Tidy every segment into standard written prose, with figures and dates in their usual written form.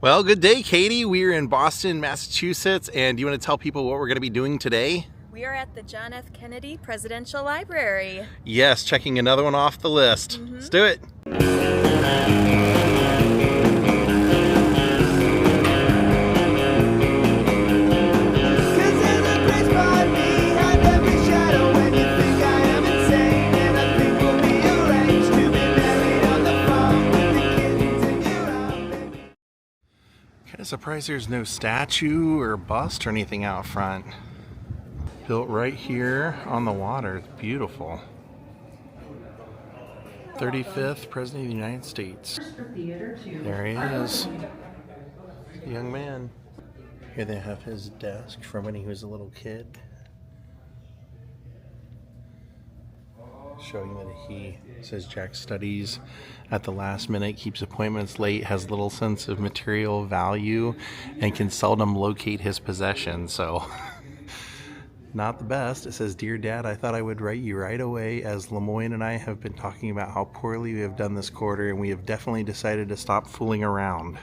Well, good day, Katie. We're in Boston, Massachusetts, and do you want to tell people what we're going to be doing today? We are at the John F. Kennedy Presidential Library. Yes, checking another one off the list. Let's do it. Kind of surprised there's no statue or bust or anything out front. Built right here on the water. It's beautiful. 35th President of the United States. There he is. Young man. Here they have his desk from when he was a little kid. Showing that he says Jack studies at the last minute, keeps appointments late, has little sense of material value, and can seldom locate his possessions. So, not the best. It says, "Dear Dad, I thought I would write you right away, as Lemoyne and I have been talking about how poorly we have done this quarter, and we have definitely decided to stop fooling around."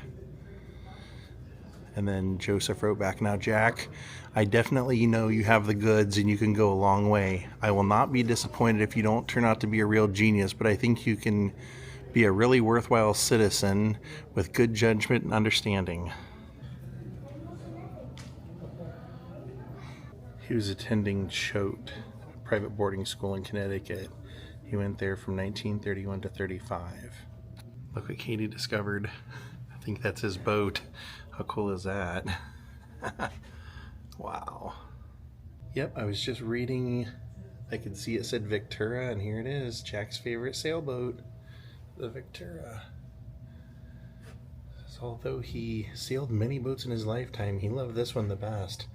And then Joseph wrote back, "Now, Jack, I definitely know you have the goods and you can go a long way. I will not be disappointed if you don't turn out to be a real genius, but I think you can be a really worthwhile citizen with good judgment and understanding." He was attending Choate, a private boarding school in Connecticut. He went there from 1931 to 35. Look what Katie discovered. I think that's his boat. How cool is that? Wow. Yep, I was just reading. I could see it said Victura, and here it is. Jack's favorite sailboat, the Victura. So although he sailed many boats in his lifetime, he loved this one the best.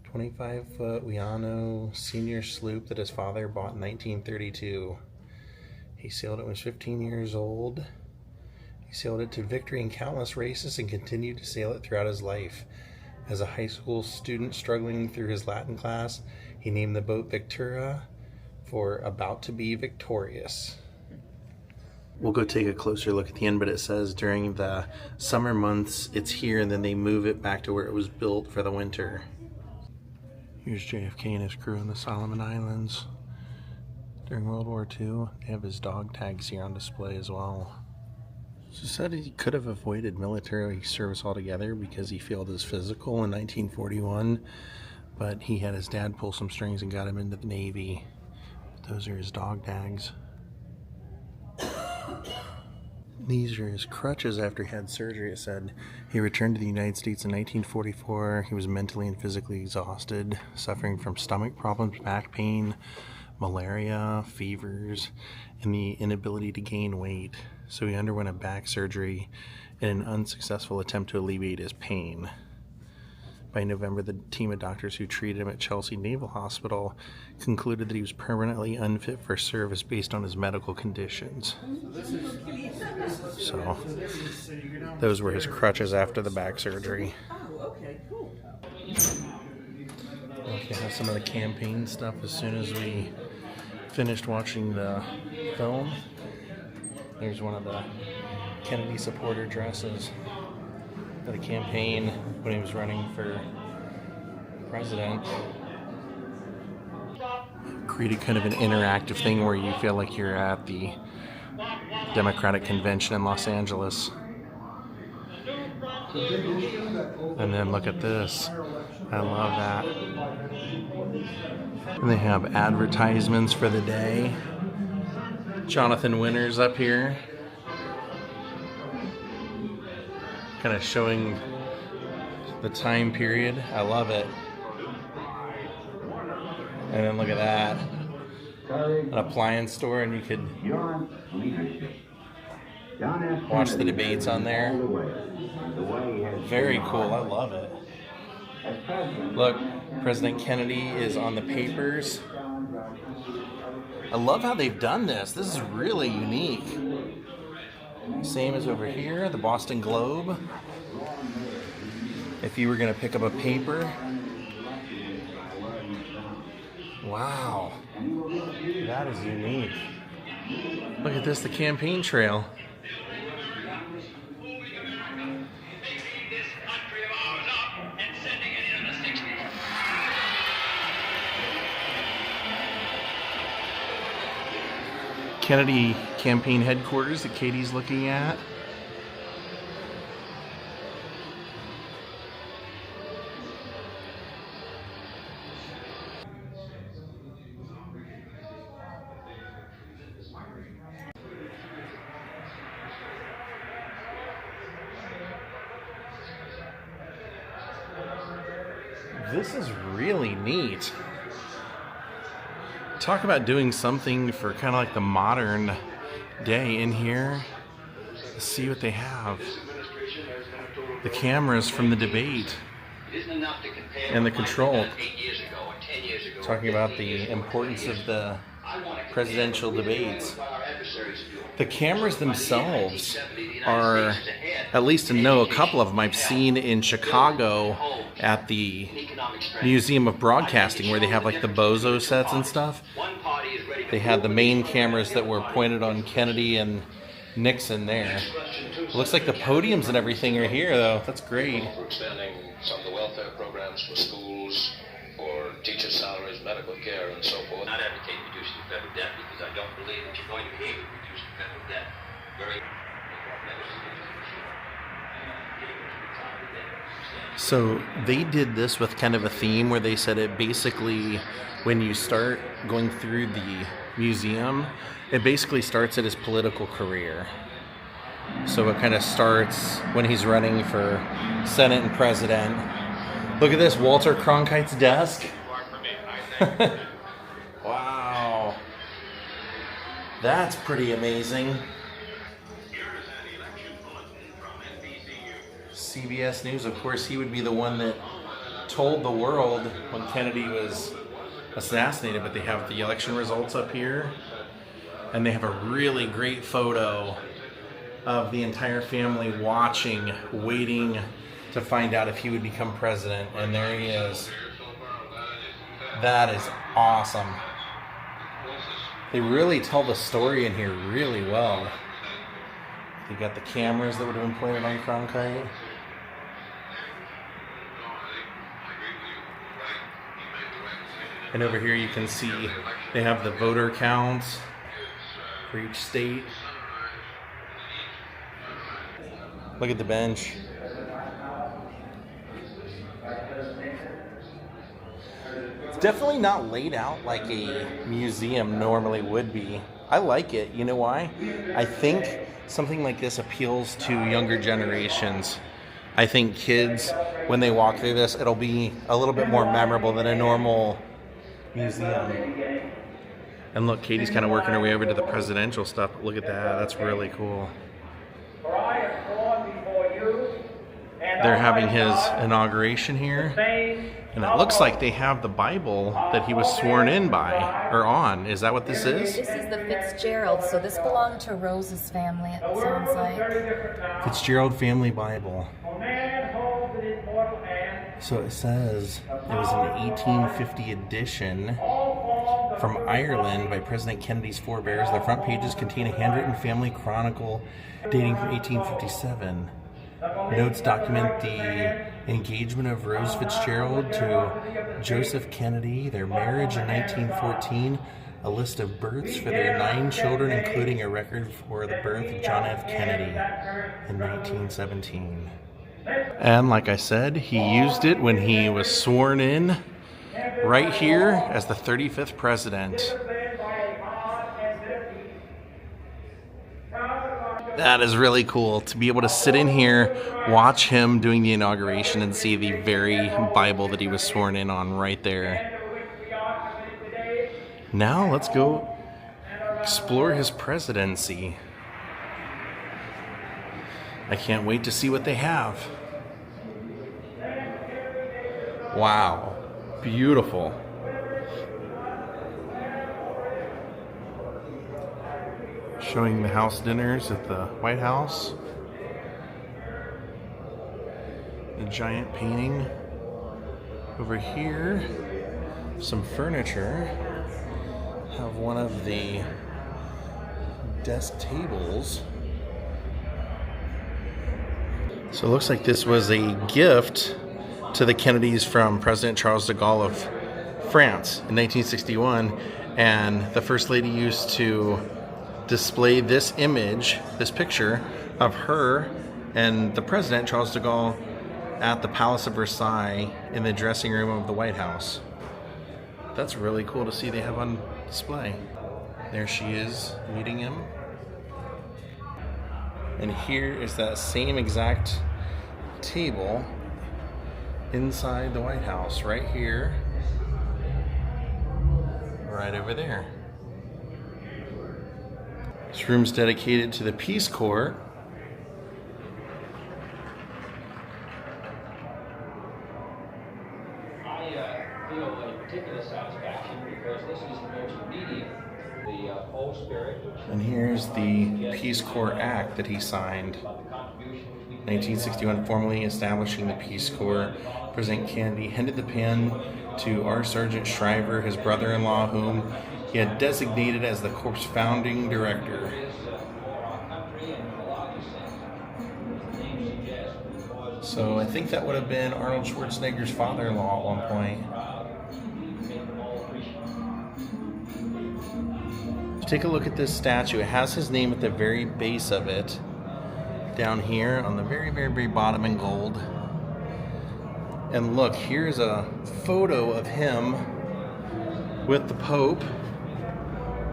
25-foot Wiano senior sloop that his father bought in 1932. He sailed it when he was 15 years old. He sailed it to victory in countless races and continued to sail it throughout his life. As a high school student struggling through his Latin class, he named the boat Victura for about to be victorious. We'll go take a closer look at the end, but it says during the summer months it's here, and then they move it back to where it was built for the winter. Here's JFK and his crew in the Solomon Islands during World War II. They have his dog tags here on display as well. She said he could have avoided military service altogether because he failed his physical in 1941, but he had his dad pull some strings and got him into the Navy. Those are his dog tags. These are his crutches after he had surgery. It said he returned to the United States in 1944. He was mentally and physically exhausted, suffering from stomach problems, back pain, malaria, fevers, and the inability to gain weight. So he underwent a back surgery in an unsuccessful attempt to alleviate his pain. By November, the team of doctors who treated him at Chelsea Naval Hospital concluded that he was permanently unfit for service based on his medical conditions. So, those were his crutches after the back surgery. Okay, have some of the campaign stuff as soon as we finished watching the film. There's one of the Kennedy supporter dresses for the campaign when he was running for president. Created kind of an interactive thing where you feel like you're at the Democratic convention in Los Angeles. And then look at this. I love that. And they have advertisements for the day. Jonathan Winters up here. Kind of showing the time period. I love it. And then look at that. An appliance store, and you could watch the debates on there. Very cool. I love it. Look, President Kennedy is on the papers. I love how they've done this. This is really unique. Same as over here, the Boston Globe. If you were going to pick up a paper. Wow. That is unique. Look at this, the campaign trail. Kennedy campaign headquarters that Katie's looking at. This is really neat. Talk about doing something for kind of like the modern day in here. Let's see what they have. The cameras from the debate and the control. Talking about the importance of the presidential debates. The cameras themselves are, at least to know, a couple of them I've seen in Chicago at the Museum of Broadcasting, where they have like the bozo sets and stuff. They had the main cameras that were pointed on Kennedy and Nixon there. It looks like the podiums and everything are here, though. That's great. For expanding some of the welfare programs for schools, for teacher salaries, medical care, and so forth. Not advocate reducing the federal debt because I don't believe that you're going to be able to reduce the federal debt. So they did this with kind of a theme where they said it basically, when you start going through the museum, it basically starts at his political career. So it kind of starts when he's running for Senate and President. Look at this, Walter Cronkite's desk. Wow. That's pretty amazing. CBS News, of course, he would be the one that told the world when Kennedy was assassinated, but they have the election results up here, and they have a really great photo of the entire family watching, waiting to find out if he would become president, and there he is. That is awesome. They really tell the story in here really well. They got the cameras that would have been pointed on Cronkite. And over here you can see they have the voter counts for each state. Look at the bench. It's definitely not laid out like a museum normally would be. I like it. You know why? I think something like this appeals to younger generations. I think kids, when they walk through this, it'll be a little bit more memorable than a normal museum. And look, Katie's kind of working her way over to the presidential stuff. Look at that. That's really cool. They're having his inauguration here. And it looks like they have the Bible that he was sworn in by, or on. Is that what this is? This is the Fitzgerald, so this belonged to Rose's family, it sounds like. Fitzgerald Family Bible. So it says it was an 1850 edition from Ireland by President Kennedy's forebears. The front pages contain a handwritten family chronicle dating from 1857. Notes document the engagement of Rose Fitzgerald to Joseph Kennedy, their marriage in 1914, a list of births for their 9 children, including a record for the birth of John F. Kennedy in 1917. And like I said, he used it when he was sworn in right here as the 35th president. That is really cool to be able to sit in here, watch him doing the inauguration, and see the very Bible that he was sworn in on right there. Now let's go explore his presidency. I can't wait to see what they have. Wow, beautiful. Showing the house dinners at the White House. The giant painting. Over here, some furniture. Have one of the desk tables. So it looks like this was a gift to the Kennedys from President Charles de Gaulle of France in 1961, and the First Lady used to display this image, this picture of her and the president, Charles de Gaulle, at the Palace of Versailles in the dressing room of the White House. That's really cool to see they have on display. There she is meeting him. And here is that same exact table inside the White House, right here, right over there. This room's dedicated to the Peace Corps. I feel a particular satisfaction because this is the most immediate, the whole spirit. And here's the Peace Corps Act that he signed. 1961, formally establishing the Peace Corps. President Kennedy handed the pen to R. Sergeant Shriver, his brother-in-law, whom he had designated as the Corps' founding director. So I think that would have been Arnold Schwarzenegger's father-in-law at one point. Take a look at this statue. It has his name at the very base of it, down here on the very, very, very bottom in gold. And look, here's a photo of him with the Pope,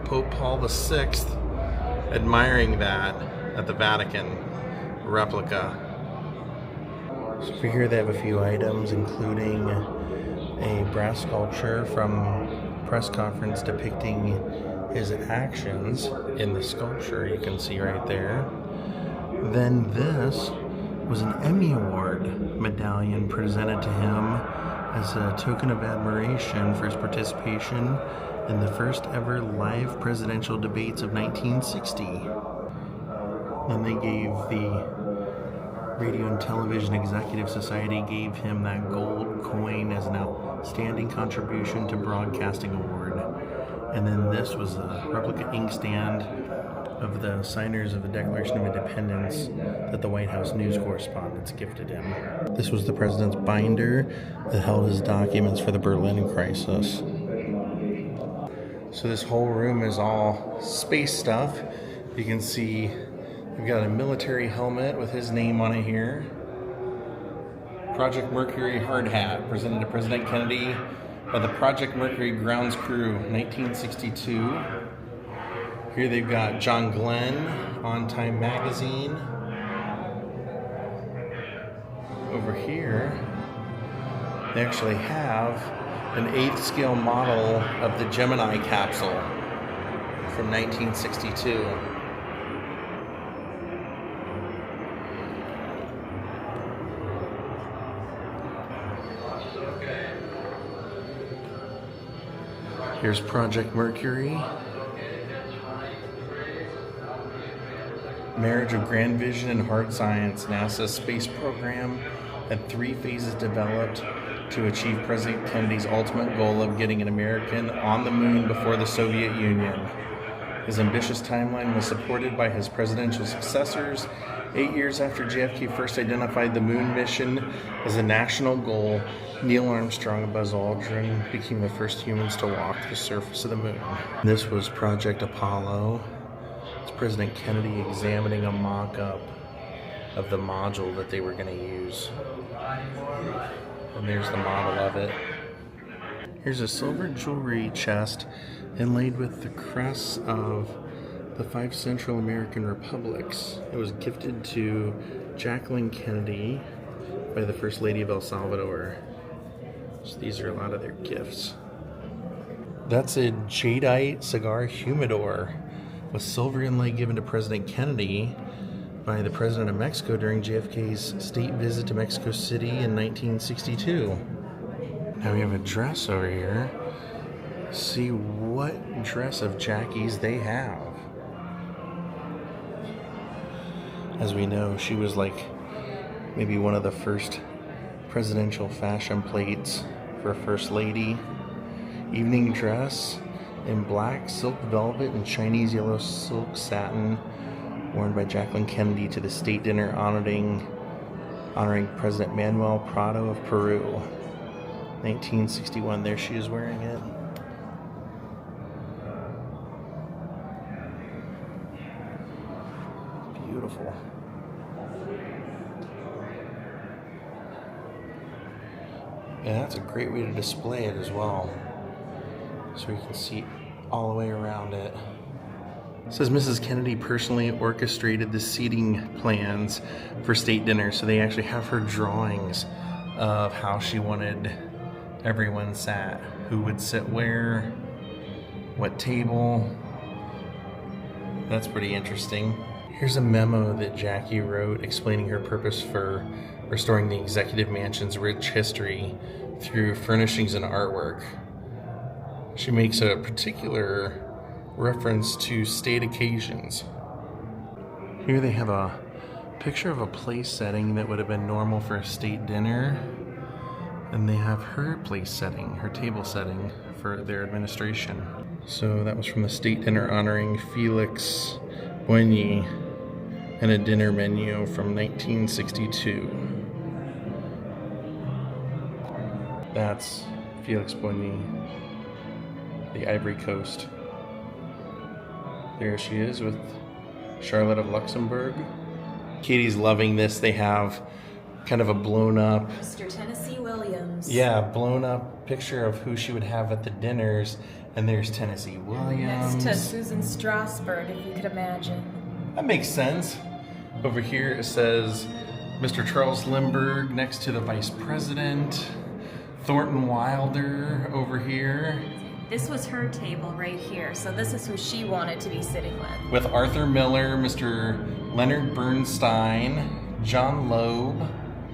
Pope Paul VI, admiring that at the Vatican replica. So over here they have a few items, including a brass sculpture from press conference depicting his actions in the sculpture you can see right there. Then this was an Emmy Award medallion presented to him as a token of admiration for his participation in the first ever live presidential debates of 1960. Then they gave the Radio and Television Executive Society gave him that gold coin as an outstanding contribution to broadcasting award. And then this was a replica inkstand of the signers of the Declaration of Independence that the White House news correspondents gifted him. This was the president's binder that held his documents for the Berlin crisis. So this whole room is all space stuff. You can see we've got a military helmet with his name on it here. Project Mercury hard hat presented to President Kennedy by the Project Mercury grounds crew, 1962. Here they've got John Glenn on Time magazine. Over here, they actually have an 8th scale model of the Gemini capsule from 1962. Here's Project Mercury. Marriage of Grand Vision and Hard Science. NASA's space program had 3 phases developed to achieve President Kennedy's ultimate goal of getting an American on the moon before the Soviet Union. His ambitious timeline was supported by his presidential successors. 8 years after JFK first identified the moon mission as a national goal, Neil Armstrong and Buzz Aldrin became the first humans to walk the surface of the moon. This was Project Apollo. It's President Kennedy examining a mock-up of the module that they were going to use. And there's the model of it. Here's a silver jewelry chest inlaid with the crests of the 5 Central American republics. It was gifted to Jacqueline Kennedy by the First Lady of El Salvador. So these are a lot of their gifts. That's a jadeite cigar humidor with silver inlay given to President Kennedy by the President of Mexico during JFK's state visit to Mexico City in 1962. Now we have a dress over here. See what dress of Jackie's they have. As we know, she was like maybe one of the first presidential fashion plates for a First Lady. Evening dress in black silk velvet and Chinese yellow silk satin, worn by Jacqueline Kennedy to the state dinner honoring President Manuel Prado of Peru. 1961, there she is wearing it. And that's a great way to display it as well. So you can see all the way around it. It says Mrs. Kennedy personally orchestrated the seating plans for state dinner. So they actually have her drawings of how she wanted everyone sat. Who would sit where, what table. That's pretty interesting. Here's a memo that Jackie wrote explaining her purpose for restoring the executive mansion's rich history through furnishings and artwork. She makes a particular reference to state occasions. Here they have a picture of a place setting that would have been normal for a state dinner, and they have her place setting, her table setting for their administration. So that was from the state dinner honoring Felix Boigny and a dinner menu from 1962. That's Felix Boigny, the Ivory Coast. There she is with Charlotte of Luxembourg. Katie's loving this. They have kind of a blown up Mr. Tennessee Williams. Yeah, blown up picture of who she would have at the dinners, and there's Tennessee Williams. Next to Susan Strasberg, if you could imagine. That makes sense. Over here it says Mr. Charles Lindbergh next to the Vice President. Thornton Wilder over here. This was her table right here, so this is who she wanted to be sitting with. With Arthur Miller, Mr. Leonard Bernstein, John Loeb.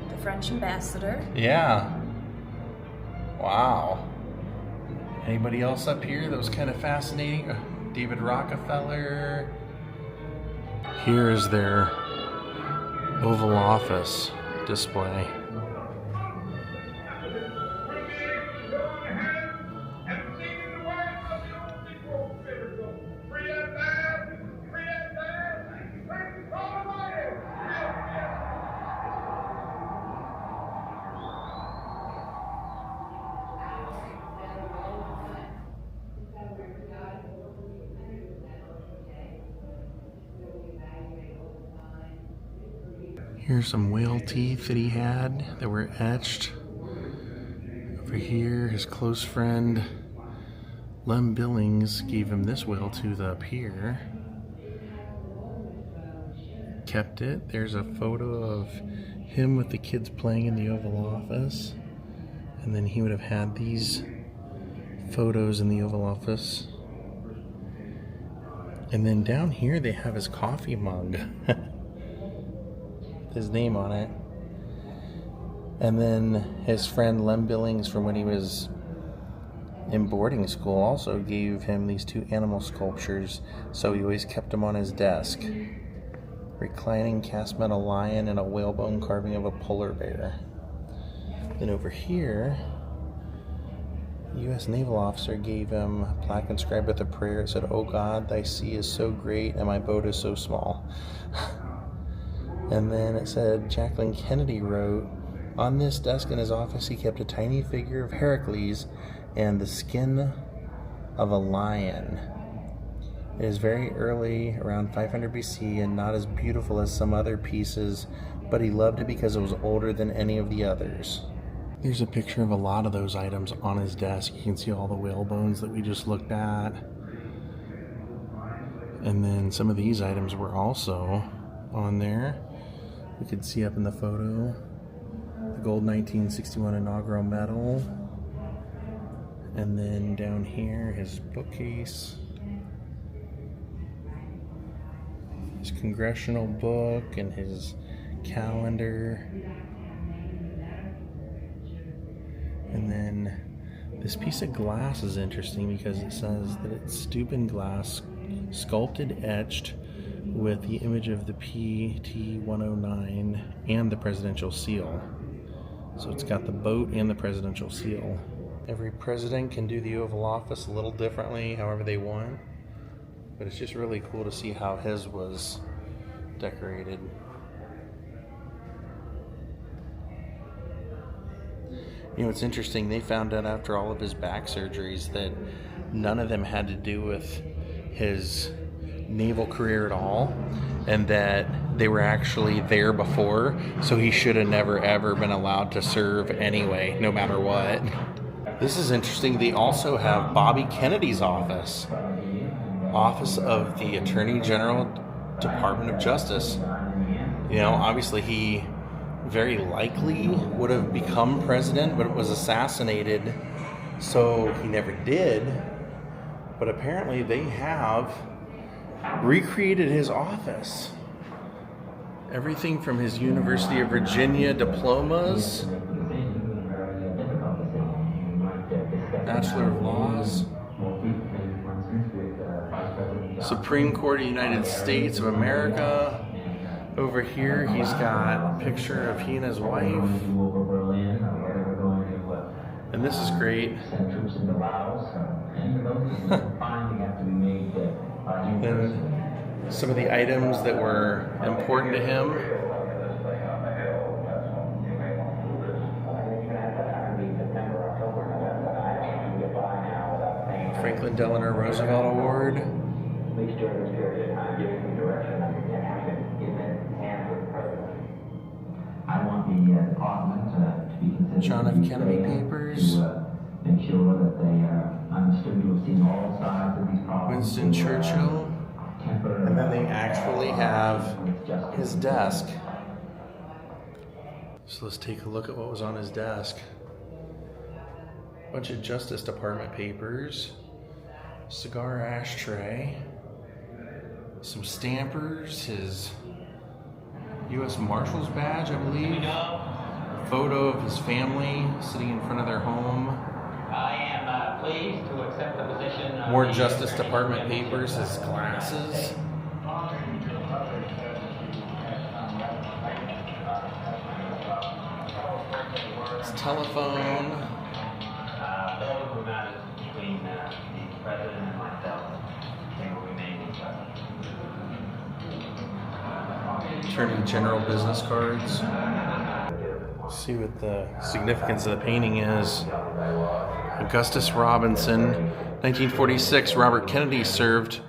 The French ambassador. Yeah. Wow. Anybody else up here that was kind of fascinating? David Rockefeller. Here is their Oval Office display. Here's some whale teeth that he had that were etched. Over here, his close friend Lem Billings gave him this whale tooth up here. Kept it. There's a photo of him with the kids playing in the Oval Office. And then he would have had these photos in the Oval Office. And then down here they have his coffee mug. His name on it. And then his friend Lem Billings, from when he was in boarding school, also gave him these two animal sculptures, so he always kept them on his desk. Reclining cast metal lion and a whalebone carving of a polar bear. Then over here, a U.S. naval officer gave him a plaque inscribed with a prayer. It said, "Oh God, thy sea is so great and my boat is so small." And then it said, Jacqueline Kennedy wrote, on this desk in his office he kept a tiny figure of Heracles and the skin of a lion. It is very early, around 500 BC, and not as beautiful as some other pieces, but he loved it because it was older than any of the others. There's a picture of a lot of those items on his desk. You can see all the whale bones that we just looked at. And then some of these items were also on there. You can see up in the photo the gold 1961 inaugural medal, and then down here his bookcase, his congressional book, and his calendar. And then this piece of glass is interesting because it says that it's Steuben glass, sculpted, etched with the image of the PT-109 and the presidential seal. So it's got the boat and the presidential seal. Every president can do the Oval Office a little differently, however they want. But it's just really cool to see how his was decorated. You know, it's interesting, they found out after all of his back surgeries that none of them had to do with his naval career at all. and that they were actually there before, so he should have never ever been allowed to serve anyway, no matter what. This is interesting. They also have Bobby Kennedy's office of the Attorney General, Department of Justice. You know, obviously he very likely would have become president, but was assassinated, so he never did. But apparently they have recreated his office. Everything from his University of Virginia diplomas, Bachelor of Laws, Supreme Court of the United States of America. Over here he's got a picture of he and his wife. And this is great. Then some of the items that were important to him. Franklin Delano Roosevelt Award. I want the department to be considered. John F. Kennedy papers. Make sure that they are understood. You'll see all sides of these problems. Winston Churchill. And then they actually have his desk. So let's take a look at what was on his desk. Bunch of Justice Department papers. Cigar ashtray. Some stampers. His U.S. Marshal's badge, I believe. A photo of his family sitting in front of their home. I am pleased to accept the position of More Justice Department papers, his glasses. His telephone. those were matters between the President and myself. They will remain in touch. Attorney General business cards. See what the significance of the painting is. Augustus Robinson, 1946. Robert Kennedy served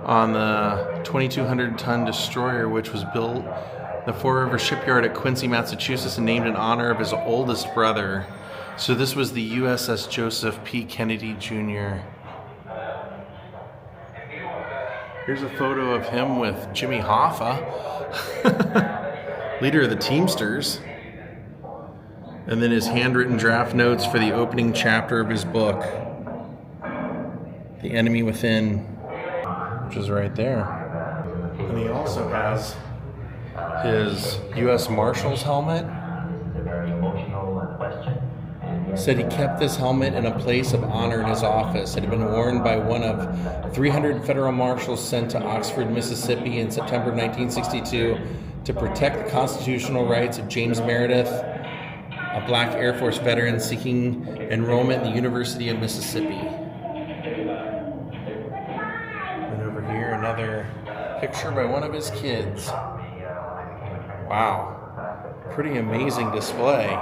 on the 2,200-ton destroyer, which was built the Fore River Shipyard at Quincy, Massachusetts, and named in honor of his oldest brother. So this was the USS Joseph P. Kennedy Jr. Here's a photo of him with Jimmy Hoffa, leader of the Teamsters. And then his handwritten draft notes for the opening chapter of his book, The Enemy Within, which is right there. And he also has his U.S. Marshal's helmet. Said he kept this helmet in a place of honor in his office. It had been worn by one of 300 federal marshals sent to Oxford, Mississippi in September 1962 to protect the constitutional rights of James Meredith, a black Air Force veteran seeking enrollment in the University of Mississippi. And over here, another picture by one of his kids. Wow, pretty amazing display.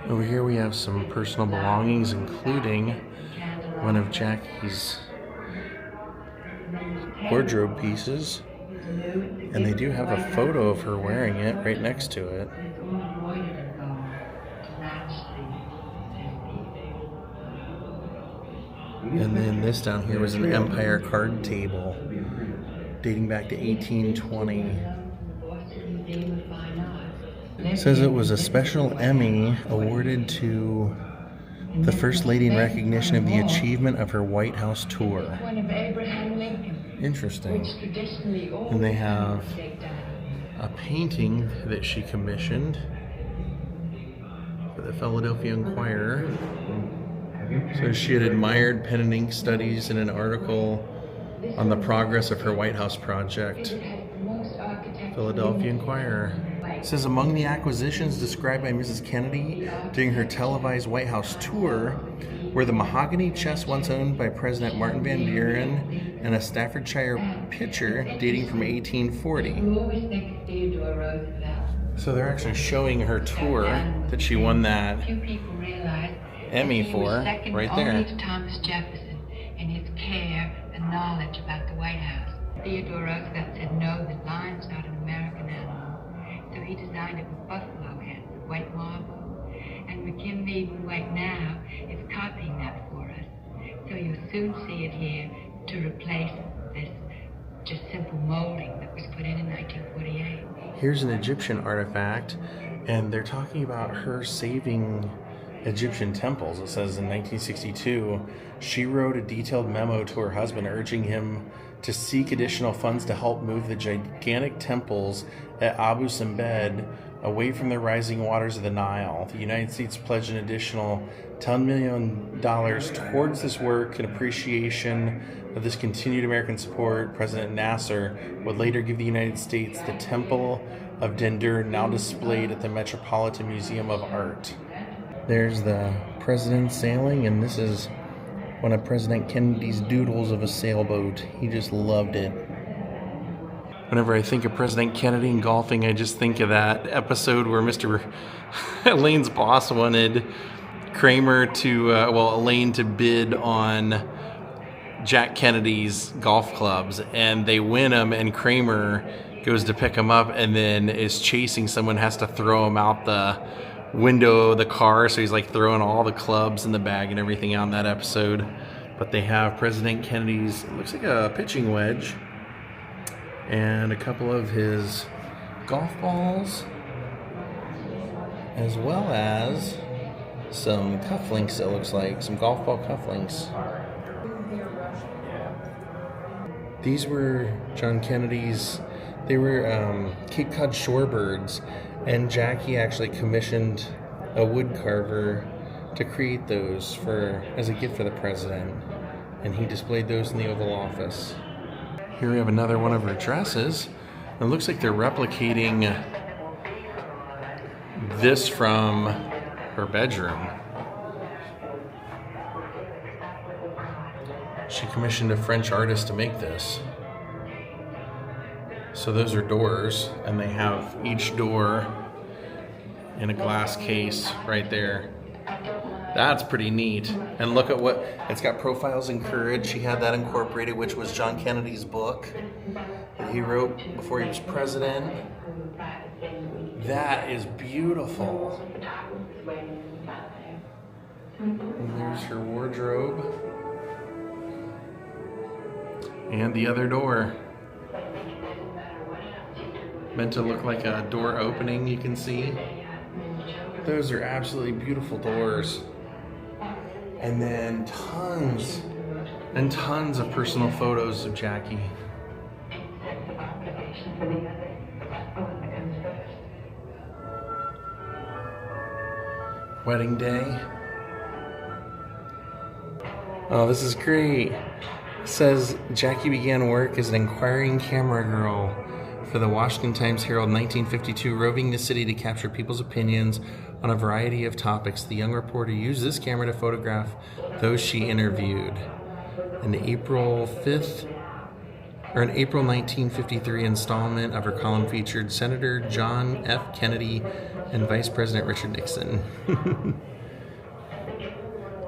Over here we have some personal belongings, including one of Jackie's wardrobe pieces. And they do have a photo of her wearing it right next to it. And then this down here was an Empire card table dating back to 1820. It says it was a special Emmy awarded to the First Lady in recognition of the achievement of her White House tour. Interesting. And they have a painting that she commissioned for the Philadelphia Inquirer. So she had admired pen and ink studies in an article on the progress of her White House project. Philadelphia Inquirer. It says among the acquisitions described by Mrs. Kennedy during her televised White House tour were the mahogany chest once owned by President Martin Van Buren and a Staffordshire pitcher dating from 1840. So they're actually showing her tour that she won that Emmy for right there. Thomas Jefferson in his care and knowledge about the White House. Theodore Roosevelt said no, the lion's not an American animal. So he designed it with buffalo heads, white marble. And McKinley right now is copying that for us. So you'll soon see it here to replace this just simple molding that was put in 1948. Here's an Egyptian artifact, and they're talking about her saving Egyptian temples. It says in 1962, she wrote a detailed memo to her husband urging him to seek additional funds to help move the gigantic temples at Abu Simbel away from the rising waters of the Nile. The United States pledged an additional $10 million towards this work in appreciation of this continued American support. President Nasser would later give the United States the Temple of Dendur, now displayed at the Metropolitan Museum of Art. There's the president sailing, and this is one of President Kennedy's doodles of a sailboat. He just loved it. Whenever I think of President Kennedy and golfing, I just think of that episode where Elaine's boss wanted Elaine to bid on Jack Kennedy's golf clubs, and they win them, and Kramer goes to pick them up and then is chasing someone, has to throw him out the window of the car, so he's like throwing all the clubs in the bag and everything out in that episode. But they have President Kennedy's, it looks like a pitching wedge, and a couple of his golf balls, as well as some cufflinks, it looks like, some golf ball cufflinks. These were John Kennedy's, they were Cape Cod shorebirds, and Jackie actually commissioned a wood carver to create those as a gift for the president, and he displayed those in the Oval Office. Here we have another one of her dresses. It looks like they're replicating this from her bedroom. She commissioned a French artist to make this. So those are doors, and they have each door in a glass case right there. That's pretty neat. And look at what, it's got Profiles in Courage. She had that incorporated, which was John Kennedy's book that he wrote before he was president. That is beautiful. And there's her wardrobe. And the other door. Meant to look like a door opening, you can see. Those are absolutely beautiful doors. And then tons and tons of personal photos of Jackie. Wedding day. Oh, this is great. It says Jackie began work as an inquiring camera girl for the Washington Times-Herald in 1952, roving the city to capture people's opinions on a variety of topics. The young reporter used this camera to photograph those she interviewed. An April 1953 installment of her column featured Senator John F. Kennedy and Vice President Richard Nixon.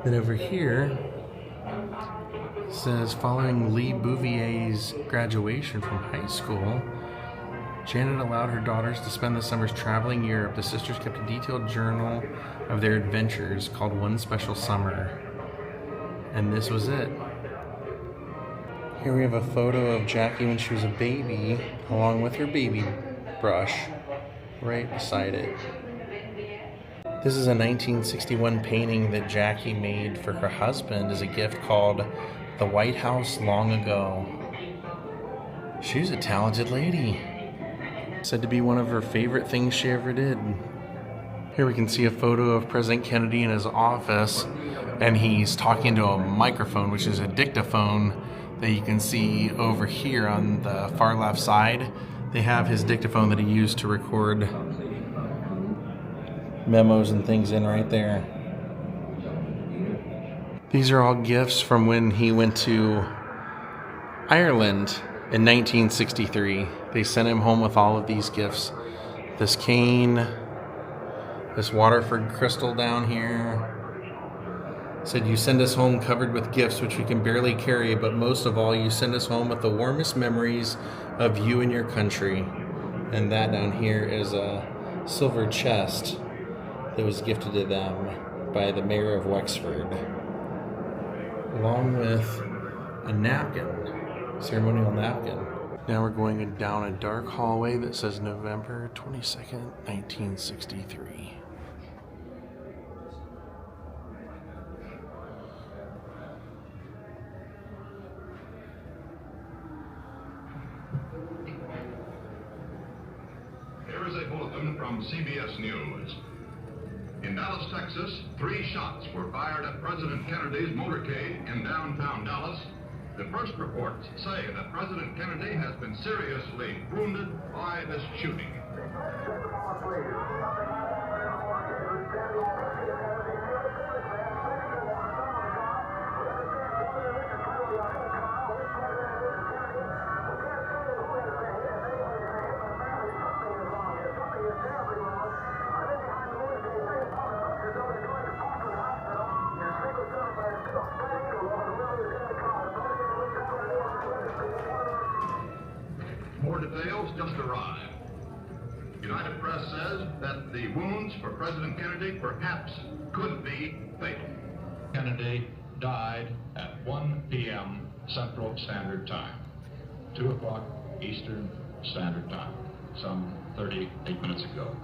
Then over here, it says, following Lee Bouvier's graduation from high school, Janet allowed her daughters to spend the summers traveling Europe. The sisters kept a detailed journal of their adventures called One Special Summer. And this was it. Here we have a photo of Jackie when she was a baby, along with her baby brush, right beside it. This is a 1961 painting that Jackie made for her husband as a gift called The White House Long Ago. She was a talented lady. Said to be one of her favorite things she ever did. Here we can see a photo of President Kennedy in his office, and he's talking to a microphone, which is a dictaphone that you can see over here on the far left side. They have his dictaphone that he used to record memos and things in right there. These are all gifts from when he went to Ireland in 1963. They sent him home with all of these gifts. This cane, this Waterford crystal down here, Said, "You send us home covered with gifts which we can barely carry, but most of all, you send us home with the warmest memories of you and your country." And that down here is a silver chest that was gifted to them by the mayor of Wexford, along with a napkin, ceremonial napkin. Now we're going down a dark hallway that says November 22nd, 1963. Here is a bulletin from CBS News. In Dallas, Texas, 3 shots were fired at President Kennedy's motorcade in downtown Dallas. The first reports say that President Kennedy has been seriously wounded by this shooting. More details just arrived. United Press says that the wounds for President Kennedy perhaps could be fatal. Kennedy died at 1 p.m. Central Standard Time, 2 o'clock Eastern Standard Time, some 38 minutes ago.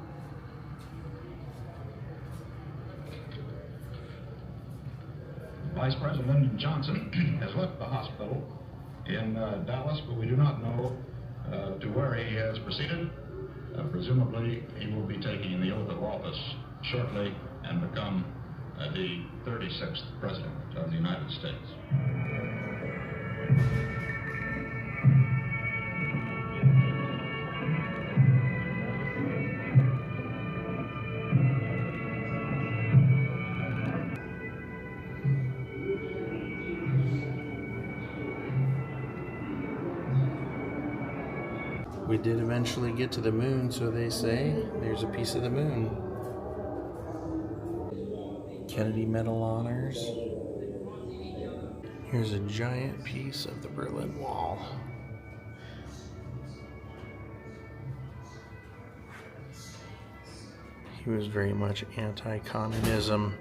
Vice President Johnson has left the hospital in Dallas, but we do not know to where he has proceeded. Presumably, he will be taking the oath of office shortly and become the 36th President of the United States. We did eventually get to the moon, so they say. There's a piece of the moon. Kennedy Medal honors. Here's a giant piece of the Berlin Wall. He was very much anti-communism.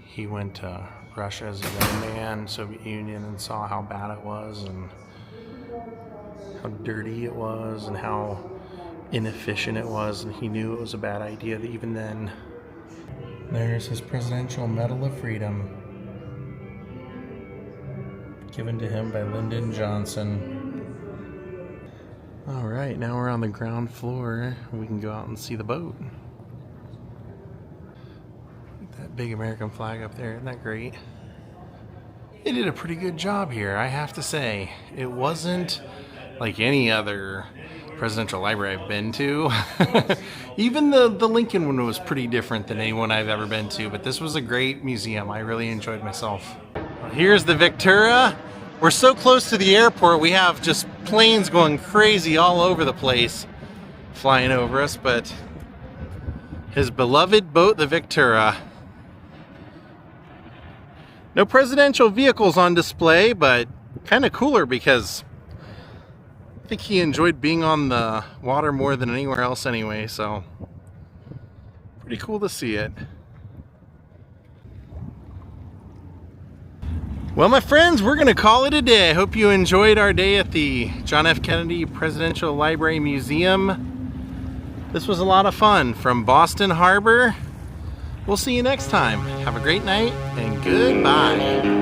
He went to Russia as a young man, Soviet Union, and saw how bad it was and how dirty it was and how inefficient it was, and he knew it was a bad idea even then. There's his Presidential Medal of Freedom, given to him by Lyndon Johnson. Alright, now we're on the ground floor. We can go out and see the boat. That big American flag up there, isn't that great? They did a pretty good job here, I have to say. It wasn't like any other presidential library I've been to. Even the Lincoln one was pretty different than anyone I've ever been to, but this was a great museum. I really enjoyed myself. Here's the Victoria. We're so close to the airport, we have just planes going crazy all over the place flying over us, but his beloved boat, the Victoria. No presidential vehicles on display, but kind of cooler because I think he enjoyed being on the water more than anywhere else anyway, so pretty cool to see it. Well, my friends, we're gonna call it a day. I hope you enjoyed our day at the John F. Kennedy Presidential Library Museum. This was a lot of fun from Boston Harbor. We'll see you next time. Have a great night and goodbye.